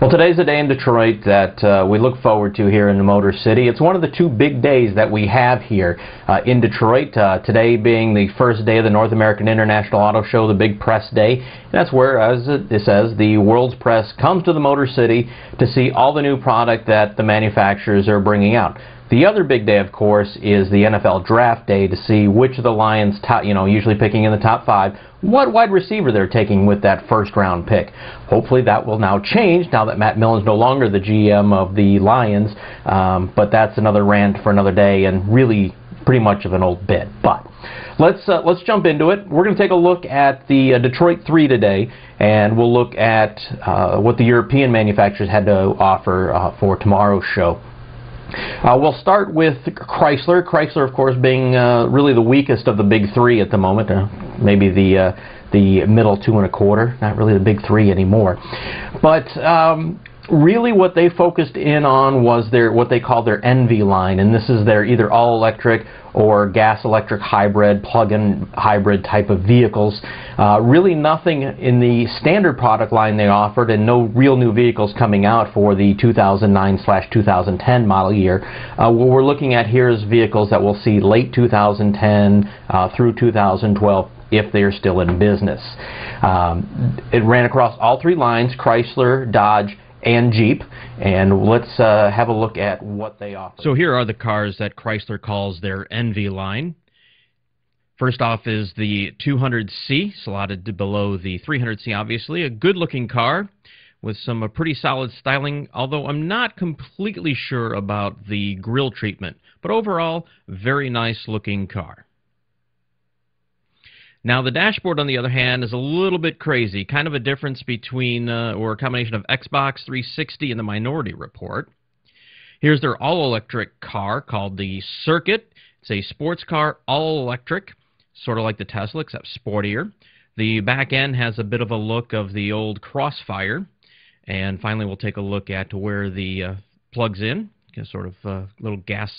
Well, today's a day in Detroit that we look forward to here in the Motor City. It's one of the two big days that we have here in Detroit. Today being the first day of the North American International Auto Show, the big press day. And that's where, as it says, the world's press comes to the Motor City to see all the new product that the manufacturers are bringing out. The other big day, of course, is the NFL Draft Day to see which of the Lions, usually picking in the top 5, what wide receiver they're taking with that first-round pick. Hopefully that will now change now that Matt Millen's no longer the GM of the Lions, but that's another rant for another day and really pretty much of an old bit. But let's jump into it. We're going to take a look at the Detroit 3 today, and we'll look at what the European manufacturers had to offer for tomorrow's show. We'll start with Chrysler. Chrysler, of course, being really the weakest of the big three at the moment. Maybe the middle 2 1/4. Not really the big three anymore. But really what they focused in on was what they call their Envy line, and this is their either all-electric or gas-electric hybrid, plug-in hybrid type of vehicles. Really nothing in the standard product line they offered, and no real new vehicles coming out for the 2009/2010 model year. What we're looking at here is vehicles that we'll see late 2010 through 2012 if they're still in business. It ran across all three lines, Chrysler, Dodge, and Jeep, and let's have a look at what they offer. So here are the cars that Chrysler calls their Envy line. First off is the 200C, slotted below the 300C, obviously. A good-looking car with some pretty solid styling, although I'm not completely sure about the grille treatment. But overall, very nice-looking car. Now, the dashboard, on the other hand, is a little bit crazy. Kind of a difference between, or a combination of Xbox 360 and the Minority Report. Here's their all-electric car called the Circuit. It's a sports car, all-electric, sort of like the Tesla, except sportier. The back end has a bit of a look of the old Crossfire. And finally, we'll take a look at where the plugs in, sort of little gas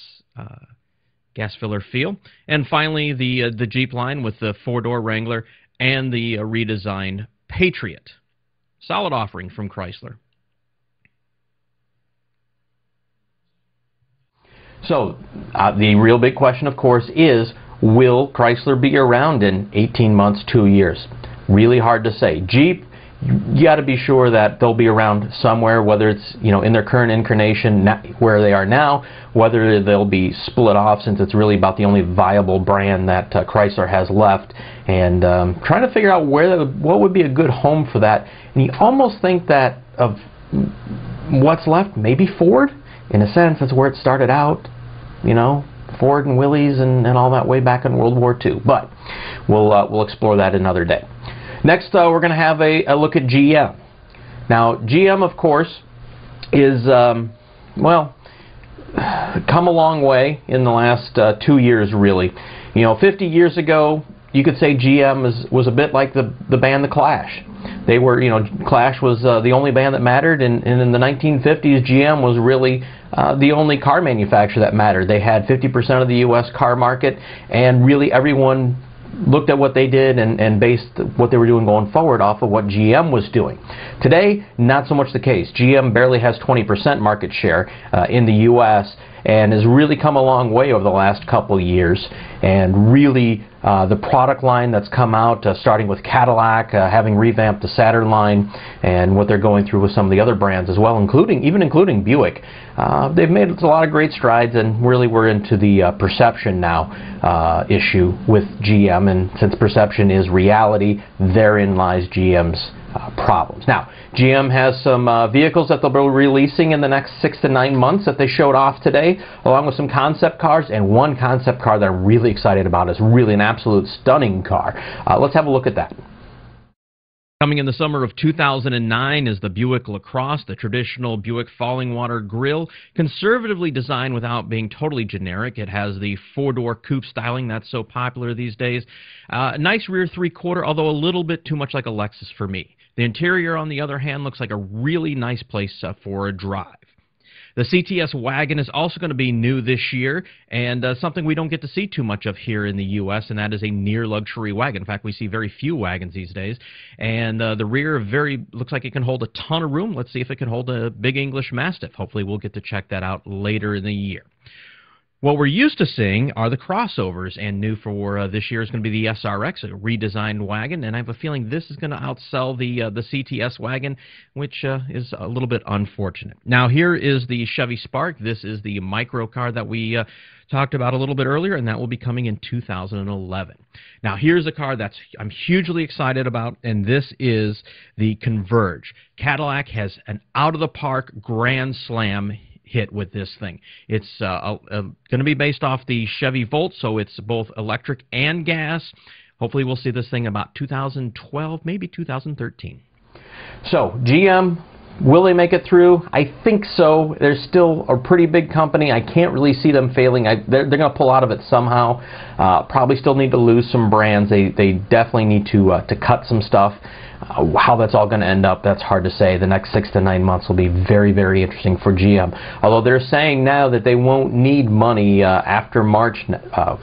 filler feel. And finally, the Jeep line with the 4-door Wrangler and the redesigned Patriot. Solid offering from Chrysler. So, the real big question, of course, is will Chrysler be around in 18 months, 2 years? Really hard to say. Jeep, you got to be sure that they'll be around somewhere, whether it's in their current incarnation where they are now, whether they'll be split off since it's really about the only viable brand that Chrysler has left, and trying to figure out what would be a good home for that. And you almost think that of what's left, maybe Ford. In a sense, that's where it started out, Ford and Willys and all that way back in World War II. But we'll explore that another day. Next, we're going to have a look at GM. Now, GM, of course, is, come a long way in the last 2 years, really. 50 years ago, you could say GM was a bit like the band The Clash. They were, Clash was the only band that mattered, and in the 1950s, GM was really the only car manufacturer that mattered. They had 50% of the U.S. car market, and really everyone looked at what they did and based what they were doing going forward off of what GM was doing. Today, not so much the case. GM barely has 20% market share in the U.S. and has really come a long way over the last couple years. And really, the product line that's come out, starting with Cadillac, having revamped the Saturn line, and what they're going through with some of the other brands as well, including Buick. They've made a lot of great strides, and really we're into the perception now issue with GM, and since perception is reality, therein lies GM's problems. Now, GM has some vehicles that they'll be releasing in the next 6 to 9 months that they showed off today, along with some concept cars, and one concept car that I'm really excited about is really an absolute stunning car. Let's have a look at that. Coming in the summer of 2009 is the Buick Lacrosse, the traditional Buick falling water grille, conservatively designed without being totally generic. It has the 4-door coupe styling that's so popular these days. Nice rear 3/4, although a little bit too much like a Lexus for me. The interior, on the other hand, looks like a really nice place for a drive. The CTS Wagon is also going to be new this year, and something we don't get to see too much of here in the U.S., and that is a near luxury wagon. In fact, we see very few wagons these days, and the rear looks like it can hold a ton of room. Let's see if it can hold a big English Mastiff. Hopefully we'll get to check that out later in the year. What we're used to seeing are the crossovers, and new for this year is going to be the SRX, a redesigned wagon, and I have a feeling this is going to outsell the CTS Wagon, which is a little bit unfortunate. Now, here is the Chevy Spark. This is the micro car that we talked about a little bit earlier, and that will be coming in 2011. Now, here's a car that I'm hugely excited about, and this is the Converge. Cadillac has an out-of-the-park grand slam hit with this thing. It's going to be based off the Chevy Volt, so it's both electric and gas. Hopefully we'll see this thing about 2012, maybe 2013. So, GM, will they make it through? I think so. They're still a pretty big company. I can't really see them failing. They're going to pull out of it somehow. Probably still need to lose some brands. They definitely need to cut some stuff. How that's all going to end up, that's hard to say. The next 6 to 9 months will be very, very interesting for GM. Although they're saying now that they won't need money after March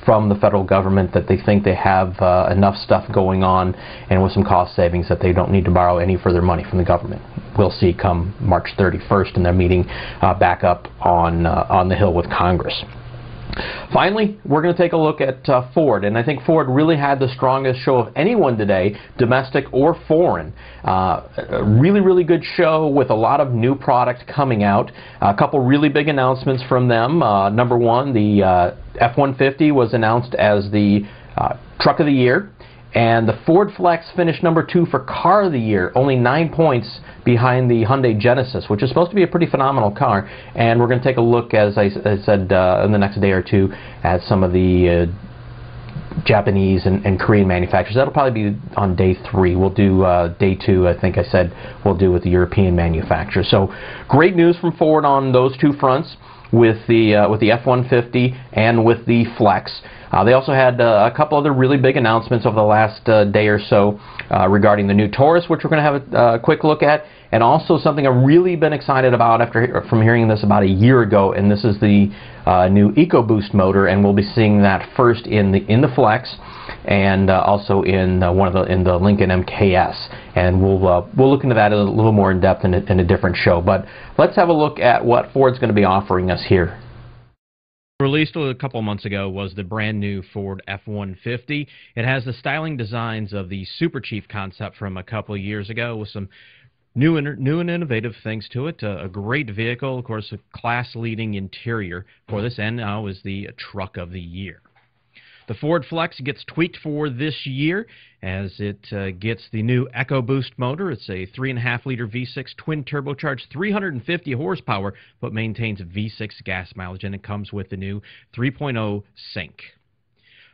from the federal government, that they think they have enough stuff going on and with some cost savings that they don't need to borrow any further money from the government. We'll see come March 31st, and they're meeting back up on the Hill with Congress. Finally, we're going to take a look at Ford, and I think Ford really had the strongest show of anyone today, domestic or foreign. A really, really good show with a lot of new product coming out. A couple really big announcements from them. Number one, the F-150 was announced as the Truck of the Year. And the Ford Flex finished number 2 for Car of the Year, only 9 points behind the Hyundai Genesis, which is supposed to be a pretty phenomenal car. And we're going to take a look, as I said, in the next day or two, at some of the Japanese and Korean manufacturers. That'll probably be on day 3. We'll do day 2, I think I said, we'll do with the European manufacturers. So great news from Ford on those two fronts, with the F-150 and with the Flex. They also had a couple other really big announcements over the last day or so regarding the new Taurus, which we're going to have a quick look at, and also something I've really been excited about from hearing this about a year ago, and this is the new Ecoboost Motor, and we'll be seeing that first in the Flex, and also in the Lincoln MKS, and we'll look into that a little more in depth in a different show. But let's have a look at what Ford's going to be offering us here. Released a couple months ago was the brand new Ford F-150. It has the styling designs of the Super Chief concept from a couple of years ago, with some new and innovative things to it. A great vehicle, of course, a class-leading interior for this, and now is the Truck of the Year. The Ford Flex gets tweaked for this year as it gets the new Ecoboost motor. It's a 3.5-liter V6 twin-turbocharged 350 horsepower, but maintains V6 gas mileage, and it comes with the new 3.0 Sync.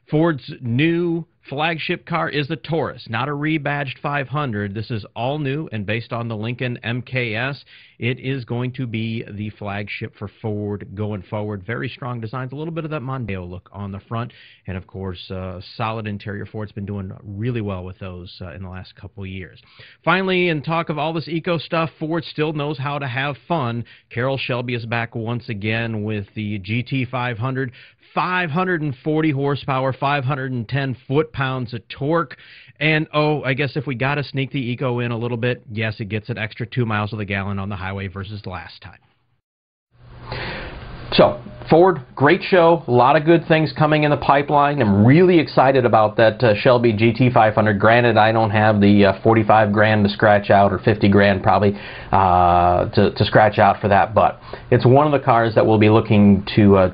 Ford's new flagship car is the Taurus, not a rebadged 500. This is all new and based on the Lincoln MKS. It is going to be the flagship for Ford going forward. Very strong designs, a little bit of that Mondeo look on the front, and of course, solid interior. Ford's been doing really well with those in the last couple of years. Finally, in talk of all this eco stuff, Ford still knows how to have fun. Carroll Shelby is back once again with the GT500, 540 horsepower, 510 foot-pounds of torque. And, oh, I guess if we got to sneak the eco in a little bit, yes, it gets an extra 2 miles to the gallon on the highway versus last time. So, Ford, great show. A lot of good things coming in the pipeline. I'm really excited about that Shelby GT500. Granted, I don't have the 45 grand to scratch out, or 50 grand probably to scratch out for that, but it's one of the cars that we'll be looking to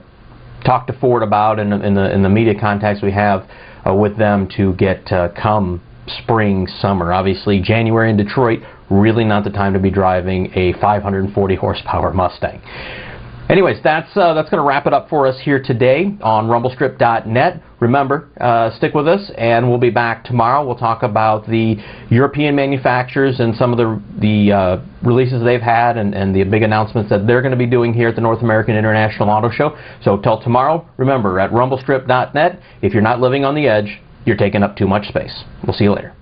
talk to Ford about in the media contacts we have with them to get come spring, summer. Obviously, January in Detroit, really not the time to be driving a 540 horsepower Mustang. Anyways, that's going to wrap it up for us here today on Rumblestrip.net. Remember, stick with us, and we'll be back tomorrow. We'll talk about the European manufacturers and some of the releases they've had, and the big announcements that they're going to be doing here at the North American International Auto Show. So till tomorrow, remember, at Rumblestrip.net, if you're not living on the edge, you're taking up too much space. We'll see you later.